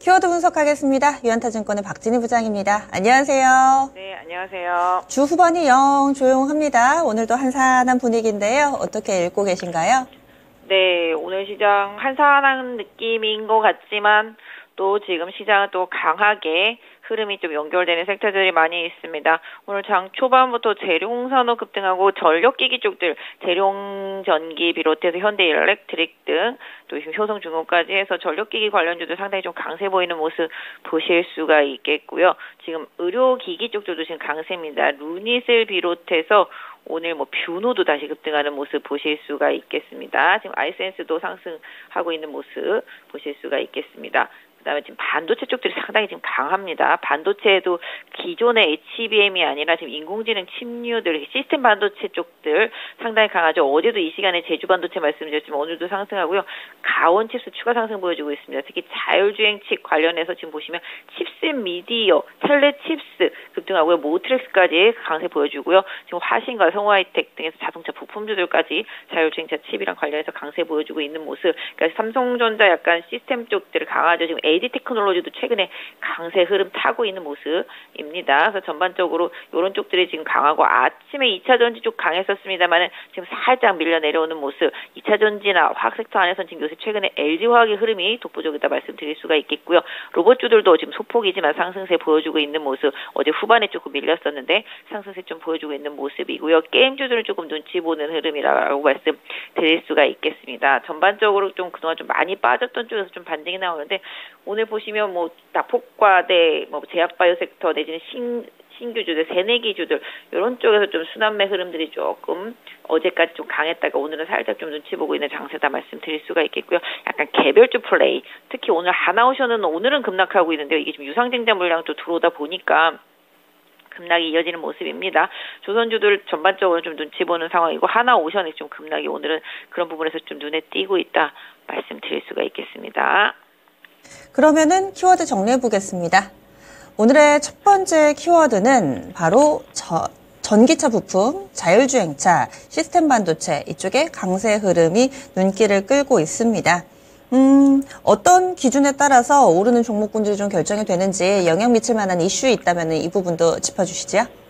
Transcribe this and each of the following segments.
키워드 분석하겠습니다. 유한타증권의 박진희 부장입니다. 안녕하세요. 네, 안녕하세요. 주 후반이 영 조용합니다. 오늘도 한산한 분위기인데요. 어떻게 읽고 계신가요? 네, 오늘 시장 한산한 느낌인 것 같지만 또 지금 시장은 또 강하게 흐름이 좀 연결되는 섹터들이 많이 있습니다. 오늘 장 초반부터 재룡산업 급등하고 전력기기 쪽들, 대룡전기 비롯해서 현대일렉트릭 등 또 효성중공까지 해서 전력기기 관련주도 상당히 좀 강세 보이는 모습 보실 수가 있겠고요. 지금 의료기기 쪽들도 지금 강세입니다. 루닛을 비롯해서 오늘 뷰노도 다시 급등하는 모습 보실 수가 있겠습니다. 지금 아이센스도 상승하고 있는 모습 보실 수가 있겠습니다. 그다음에 지금 반도체 쪽들이 상당히 지금 강합니다. 반도체에도 기존의 HBM이 아니라 지금 인공지능 칩류들, 시스템 반도체 쪽들 상당히 강하죠. 어제도 이 시간에 제주 반도체 말씀드렸지만 오늘도 상승하고요. 가온 칩스 추가 상승 보여주고 있습니다. 특히 자율주행 칩 관련해서 지금 보시면 칩셋 미디어, 텔레 칩스 급등하고요. 모트렉스까지 강세 보여주고요. 지금 화신과 성우하이텍 등에서 자동차 부품주들까지 자율주행차 칩이랑 관련해서 강세 보여주고 있는 모습. 그러니까 삼성전자 약간 시스템 쪽들을 강하죠. 지금 AD 테크놀로지도 최근에 강세 흐름 타고 있는 모습입니다. 그래서 전반적으로 이런 쪽들이 지금 강하고 아침에 2차 전지 쪽 강했었습니다만은 지금 살짝 밀려 내려오는 모습. 2차 전지나 화학 섹터 안에서는 지금 요새 최근에 LG화학의 흐름이 독보적이다 말씀드릴 수가 있겠고요. 로봇주들도 지금 소폭이지만 상승세 보여주고 있는 모습. 어제 후반에 조금 밀렸었는데 상승세 좀 보여주고 있는 모습이고요. 게임주들은 조금 눈치 보는 흐름이라고 말씀드릴 수가 있겠습니다. 전반적으로 좀 그동안 좀 많이 빠졌던 쪽에서 좀 반등이 나오는데 오늘 보시면 낙폭과대, 제약바이오 섹터 내지는 신규주들, 새내기주들 이런 쪽에서 좀 순환매 흐름들이 조금 어제까지 좀 강했다가 오늘은 살짝 좀 눈치 보고 있는 장세다 말씀드릴 수가 있겠고요. 약간 개별주 플레이, 특히 오늘 하나오션은 오늘은 급락하고 있는데요. 이게 지금 유상증자 물량이 또 들어오다 보니까 급락이 이어지는 모습입니다. 조선주들 전반적으로 좀 눈치 보는 상황이고 하나오션이 좀 급락이 오늘은 그런 부분에서 좀 눈에 띄고 있다 말씀드릴 수가 있겠습니다. 그러면은 키워드 정리해 보겠습니다. 오늘의 첫 번째 키워드는 바로 전기차 부품, 자율주행차, 시스템 반도체 이쪽에 강세 흐름이 눈길을 끌고 있습니다. 어떤 기준에 따라서 오르는 종목군들이 좀 결정이 되는지 영향 미칠 만한 이슈 있다면 이 부분도 짚어주시죠.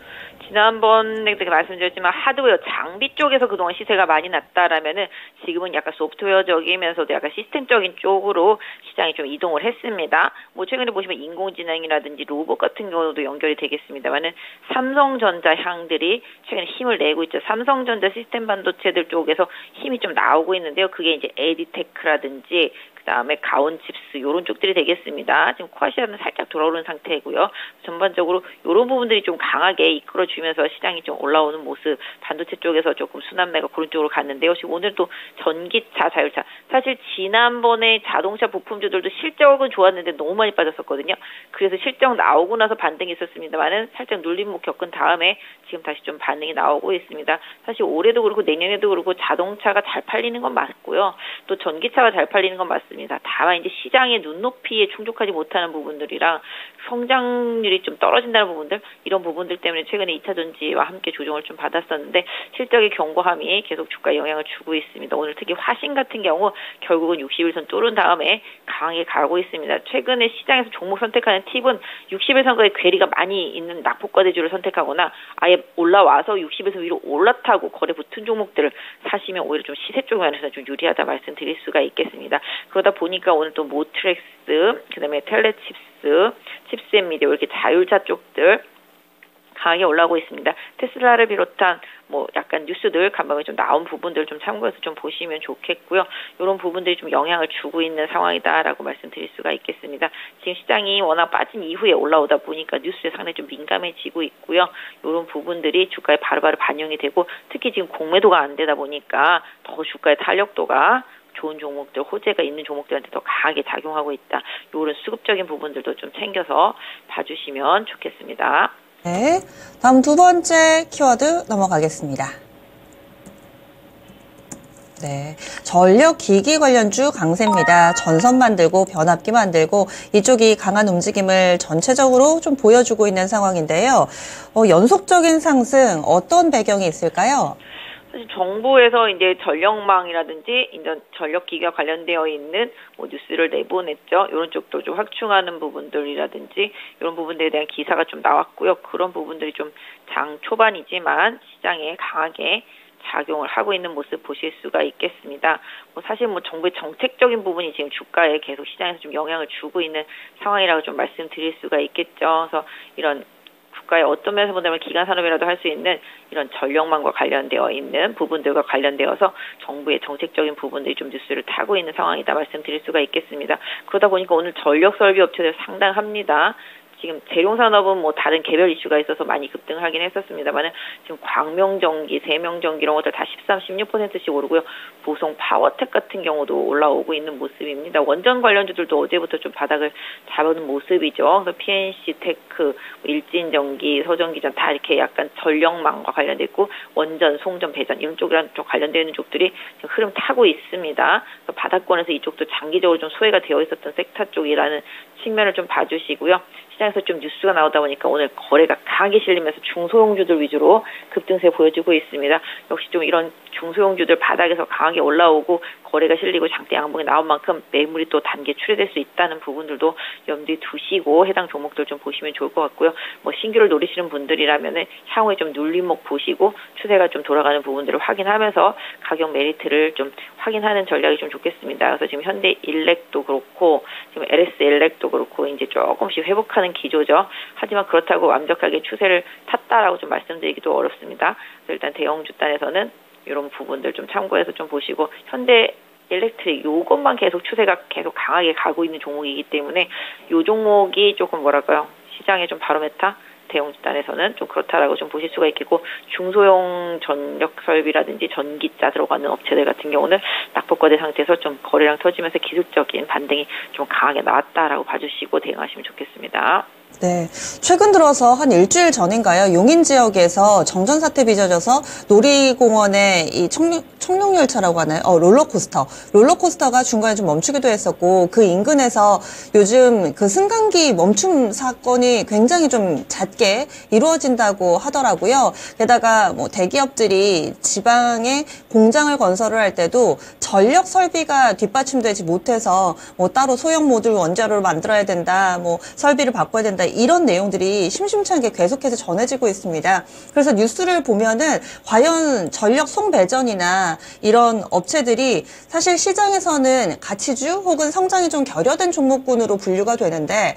지난번에 말씀드렸지만 하드웨어 장비 쪽에서 그동안 시세가 많이 났다라면은 지금은 약간 소프트웨어적이면서도 약간 시스템적인 쪽으로 시장이 좀 이동을 했습니다. 최근에 보시면 인공지능이라든지 로봇 같은 경우도 연결이 되겠습니다만은 삼성전자 향들이 최근에 힘을 내고 있죠. 삼성전자 시스템 반도체들 쪽에서 힘이 좀 나오고 있는데요. 그게 이제 에디테크라든지 그다음에 가온 칩스 이런 쪽들이 되겠습니다. 지금 코아시아는 살짝 돌아오는 상태이고요. 전반적으로 이런 부분들이 좀 강하게 이끌어주면서 시장이 좀 올라오는 모습, 반도체 쪽에서 조금 순환매가 그런 쪽으로 갔는데요. 지금 오늘도 전기차, 자율차. 사실 지난번에 자동차 부품주들도 실적은 좋았는데 너무 많이 빠졌었거든요. 그래서 실적 나오고 나서 반등이 있었습니다만은 살짝 눌림목 겪은 다음에 지금 다시 좀 반등이 나오고 있습니다. 사실 올해도 그렇고 내년에도 그렇고 자동차가 잘 팔리는 건 맞고요. 또 전기차가 잘 팔리는 건 맞습니다. 다만 이제 시장의 눈높이에 충족하지 못하는 부분들이랑 성장률이 좀 떨어진다는 부분들, 이런 부분들 때문에 최근에 2차 전지와 함께 조정을 좀 받았었는데 실적의 견고함이 계속 주가에 영향을 주고 있습니다. 오늘 특히 화신 같은 경우 결국은 60일선 뚫은 다음에 강하게 가고 있습니다. 최근에 시장에서 종목 선택하는 팁은 60일선과의 괴리가 많이 있는 낙폭과대주를 선택하거나 아예 올라와서 60에서 위로 올라타고 거래 붙은 종목들을 사시면 오히려 좀 시세 쪽 면에서 좀 유리하다 말씀드릴 수가 있겠습니다. 그러다 보니까 오늘 또 모트렉스, 그다음에 텔레칩스, 칩셋 미디어 이렇게 자율차 쪽들 강하게 올라오고 있습니다. 테슬라를 비롯한 약간 뉴스들 간밤에 좀 나온 부분들 좀 참고해서 좀 보시면 좋겠고요. 이런 부분들이 좀 영향을 주고 있는 상황이다라고 말씀드릴 수가 있겠습니다. 지금 시장이 워낙 빠진 이후에 올라오다 보니까 뉴스에 상당히 좀 민감해지고 있고요. 이런 부분들이 주가에 바로바로 반영이 되고 특히 지금 공매도가 안 되다 보니까 더 주가의 탄력도가 좋은 종목들, 호재가 있는 종목들한테 더 강하게 작용하고 있다. 이런 수급적인 부분들도 좀 챙겨서 봐주시면 좋겠습니다. 네, 다음 두 번째 키워드 넘어가겠습니다. 네, 전력기기 관련주 강세입니다. 전선 만들고 변압기 만들고 이쪽이 강한 움직임을 전체적으로 좀 보여주고 있는 상황인데요. 연속적인 상승 어떤 배경이 있을까요? 사실 정부에서 이제 전력망이라든지 이제 전력기기와 관련되어 있는 뭐 뉴스를 내보냈죠. 이런 쪽도 좀 확충하는 부분들이라든지 이런 부분들에 대한 기사가 좀 나왔고요. 그런 부분들이 좀 장 초반이지만 시장에 강하게 작용을 하고 있는 모습 보실 수가 있겠습니다. 뭐 사실 뭐 정부의 정책적인 부분이 지금 주가에 계속 시장에서 좀 영향을 주고 있는 상황이라고 좀 말씀드릴 수가 있겠죠. 그래서 이런 국가의 어떤 면에서 본다면 기간 산업이라도 할 수 있는 이런 전력망과 관련되어 있는 부분들과 관련되어서 정부의 정책적인 부분들이 좀 뉴스를 타고 있는 상황이다 말씀드릴 수가 있겠습니다. 그러다 보니까 오늘 전력 설비 업체들 상당합니다. 지금 재룡산업은 뭐 다른 개별 이슈가 있어서 많이 급등을 하긴 했었습니다만은 지금 광명전기, 세명전기 이런 것들 다 13, 16%씩 오르고요. 보성 파워텍 같은 경우도 올라오고 있는 모습입니다. 원전 관련주들도 어제부터 좀 바닥을 잡은 모습이죠. 그래서 PNC 테크, 일진전기, 서전기전 다 이렇게 약간 전력망과 관련돼 있고 원전, 송전, 배전 이런 쪽이랑 좀 관련되어 있는 쪽들이 지금 흐름 타고 있습니다. 그래서 바닥권에서 이쪽도 장기적으로 좀 소외가 되어 있었던 섹터 쪽이라는 측면을 좀 봐주시고요. 시장에서 좀 뉴스가 나오다 보니까 오늘 거래가 강하게 실리면서 중소형주들 위주로 급등세 보여주고 있습니다. 역시 좀 이런 중소형주들 바닥에서 강하게 올라오고 거래가 실리고 장대 양봉이 나온 만큼 매물이 또 단계 출회될 수 있다는 부분들도 염두에 두시고 해당 종목들 좀 보시면 좋을 것 같고요. 뭐 신규를 노리시는 분들이라면은 향후에 좀 눌림목 보시고 추세가 좀 돌아가는 부분들을 확인하면서 가격 메리트를 좀 확인하는 전략이 좀 좋겠습니다. 그래서 지금 현대일렉도 그렇고 지금 LS엘렉도 그렇고 이제 조금씩 회복하는 기조죠. 하지만 그렇다고 완벽하게 추세를 탔다라고 좀 말씀드리기도 어렵습니다. 그래서 일단 대형주 단에서는 이런 부분들 좀 참고해서 좀 보시고 현대 일렉트릭 요것만 계속 추세가 계속 강하게 가고 있는 종목이기 때문에 요 종목이 조금 뭐랄까요 시장에 좀 바로메타 대형주단에서는 좀 그렇다라고 좀 보실 수가 있겠고 중소형 전력 설비라든지 전기자 들어가는 업체들 같은 경우는 낙폭과대 상태에서 좀 거래량 터지면서 기술적인 반등이 좀 강하게 나왔다라고 봐주시고 대응하시면 좋겠습니다. 네. 최근 들어서 한 일주일 전인가요? 용인 지역에서 정전 사태 빚어져서 놀이공원에 이 청룡열차라고 하나요? 롤러코스터가 중간에 좀 멈추기도 했었고, 그 인근에서 요즘 그 승강기 멈춤 사건이 굉장히 좀 잦게 이루어진다고 하더라고요. 게다가 뭐 대기업들이 지방에 공장을 건설을 할 때도 전력 설비가 뒷받침되지 못해서 뭐 따로 소형 모듈 원자로를 만들어야 된다, 뭐 설비를 바꿔야 된다, 이런 내용들이 심심치 않게 계속해서 전해지고 있습니다. 그래서 뉴스를 보면은 과연 전력 송배전이나 이런 업체들이 사실 시장에서는 가치주 혹은 성장이 좀 결여된 종목군으로 분류가 되는데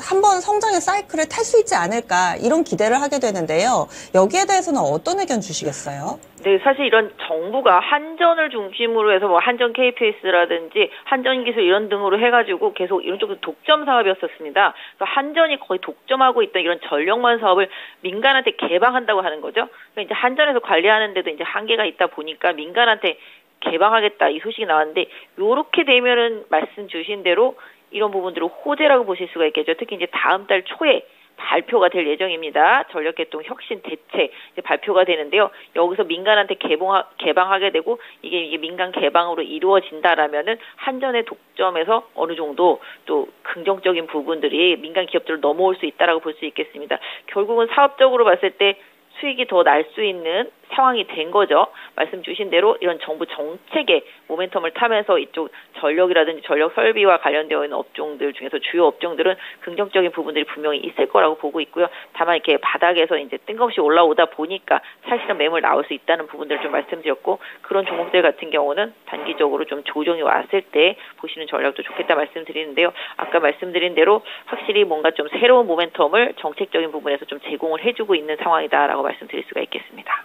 한번 성장의 사이클을 탈 수 있지 않을까 이런 기대를 하게 되는데요. 여기에 대해서는 어떤 의견 주시겠어요? 네, 사실 이런 정부가 한전을 중심으로 해서 뭐 한전 KPS라든지 한전기술 이런 등으로 해가지고 계속 이런 쪽도 독점 사업이었었습니다. 그래서 한전이 거의 독점하고 있던 이런 전력망 사업을 민간한테 개방한다고 하는 거죠. 그러니까 이제 한전에서 관리하는데도 이제 한계가 있다 보니까 민간한테 개방하겠다 이 소식이 나왔는데 요렇게 되면은 말씀 주신 대로 이런 부분들을 호재라고 보실 수가 있겠죠. 특히 이제 다음 달 초에 발표가 될 예정입니다. 전력개통 혁신 대책 이제 발표가 되는데요. 여기서 민간한테 개방하게 되고 이게 민간 개방으로 이루어진다라면은 한전의 독점에서 어느 정도 또 긍정적인 부분들이 민간 기업들을 넘어올 수 있다라고 볼 수 있겠습니다. 결국은 사업적으로 봤을 때 수익이 더 날 수 있는 상황이 된 거죠. 말씀 주신 대로 이런 정부 정책의 모멘텀을 타면서 이쪽 전력이라든지 전력 설비와 관련되어 있는 업종들 중에서 주요 업종들은 긍정적인 부분들이 분명히 있을 거라고 보고 있고요. 다만 이렇게 바닥에서 이제 뜬금없이 올라오다 보니까 사실은 매물 나올 수 있다는 부분들을 좀 말씀드렸고 그런 종목들 같은 경우는 단기적으로 좀 조정이 왔을 때 보시는 전략도 좋겠다 말씀드리는데요. 아까 말씀드린 대로 확실히 뭔가 좀 새로운 모멘텀을 정책적인 부분에서 좀 제공을 해주고 있는 상황이다라고 말씀드릴 수가 있겠습니다.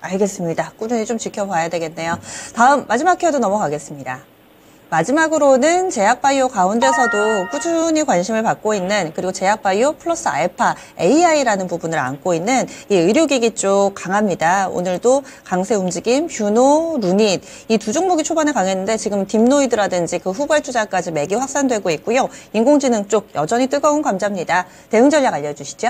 알겠습니다. 꾸준히 좀 지켜봐야 되겠네요. 다음 마지막 키워드 넘어가겠습니다. 마지막으로는 제약바이오 가운데서도 꾸준히 관심을 받고 있는 그리고 제약바이오 플러스 알파 AI라는 부분을 안고 있는 이 의료기기 쪽 강합니다. 오늘도 강세 움직임 뷰노, 루닛 이 두 종목이 초반에 강했는데 지금 딥노이드라든지 그 후발주자까지 맥이 확산되고 있고요. 인공지능 쪽 여전히 뜨거운 감자입니다. 대응 전략 알려주시죠.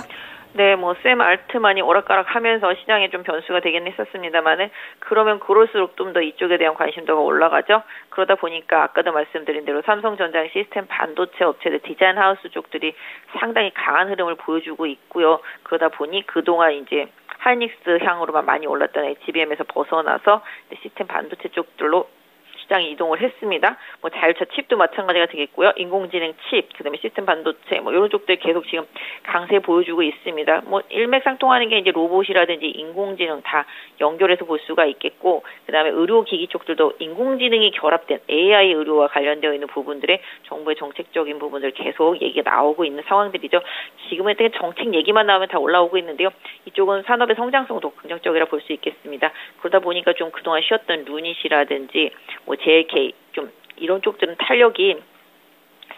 네, 뭐 샘 알트만이 오락가락하면서 시장에 좀 변수가 되긴 했었습니다만은 그러면 그럴수록 좀 더 이쪽에 대한 관심도가 올라가죠. 그러다 보니까 아까도 말씀드린 대로 삼성전장 시스템 반도체 업체들 디자인 하우스 쪽들이 상당히 강한 흐름을 보여주고 있고요. 그러다 보니 그동안 이제 하이닉스 향으로만 많이 올랐던 HBM에서 벗어나서 시스템 반도체 쪽들로 시장이 이동을 했습니다. 뭐 자율차 칩도 마찬가지가 되겠고요. 인공지능 칩, 그다음에 시스템 반도체, 뭐 이런 쪽들 계속 지금 강세 보여주고 있습니다. 뭐 일맥상통하는 게 이제 로봇이라든지 인공지능 다 연결해서 볼 수가 있겠고, 그다음에 의료기기 쪽들도 인공지능이 결합된 AI 의료와 관련되어 있는 부분들의 정부의 정책적인 부분들 계속 얘기가 나오고 있는 상황들이죠. 지금은 정책 얘기만 나오면 다 올라오고 있는데요. 이쪽은 산업의 성장성도 긍정적이라 볼 수 있겠습니다. 그러다 보니까 좀 그동안 쉬었던 루닛이라든지 뭐 JK 좀 이런 쪽들은 탄력이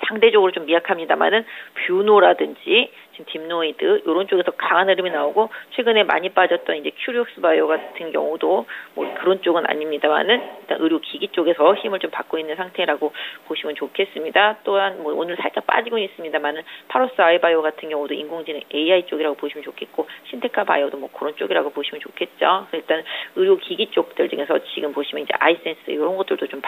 상대적으로 좀 미약합니다만은 뷰노라든지 지금 딥노이드 이런 쪽에서 강한 흐름이 나오고, 최근에 많이 빠졌던 이제 큐리옥스 바이오 같은 경우도 뭐 그런 쪽은 아닙니다만은 일단 의료기기 쪽에서 힘을 좀 받고 있는 상태라고 보시면 좋겠습니다. 또한 뭐 오늘 살짝 빠지고 있습니다만은 파로스 아이바이오 같은 경우도 인공지능 AI 쪽이라고 보시면 좋겠고, 신테카 바이오도 뭐 그런 쪽이라고 보시면 좋겠죠. 그래서 일단 의료기기 쪽들 중에서 지금 보시면 이제 아이센스 이런 것들도 좀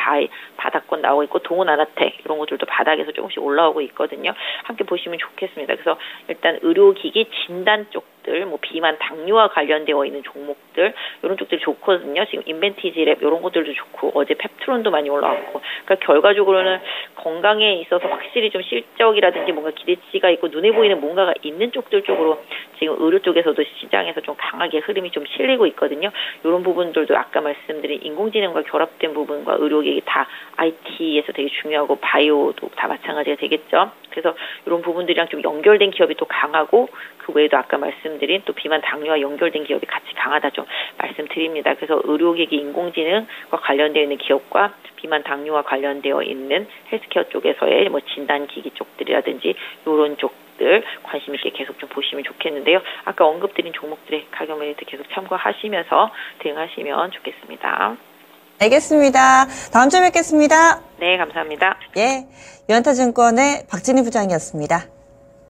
바닥권 나오고 있고, 동원 아나텍 이런 것들도 바닥에서 조금씩 올라오고 있거든요. 함께 보시면 좋겠습니다. 그래서 일단 의료기기 진단 쪽들, 뭐 비만 당뇨와 관련되어 있는 종목들 이런 쪽들이 좋거든요. 지금 인벤티지랩 이런 것들도 좋고, 어제 펩트론도 많이 올라왔고, 그러니까 결과적으로는 건강에 있어서 확실히 좀 실적이라든지 뭔가 기대치가 있고 눈에 보이는 뭔가가 있는 쪽들 쪽으로 지금 의료 쪽에서도 시장에서 좀 강하게 흐름이 좀 실리고 있거든요. 이런 부분들도 아까 말씀드린 인공지능과 결합된 부분과 의료기기 다 IT에서 되게 중요하고, 바이오도 다 마찬가지가 되겠죠. 그래서 이런 부분들이랑 좀 연결된 기업이 또 강하고, 그 외에도 아까 말씀드린 또 비만 당뇨와 연결된 기업이 같이 강하다 좀 말씀드립니다. 그래서 의료기기 인공지능과 관련되어 있는 기업과 비만 당뇨와 관련되어 있는 헬스케어 쪽에서의 뭐 진단기기 쪽들이라든지 이런 쪽들 관심 있게 계속 좀 보시면 좋겠는데요. 아까 언급드린 종목들의 가격 메리트 계속 참고하시면서 대응하시면 좋겠습니다. 알겠습니다. 다음 주에 뵙겠습니다. 네, 감사합니다. 예, 유한타증권의 박진희 부장이었습니다.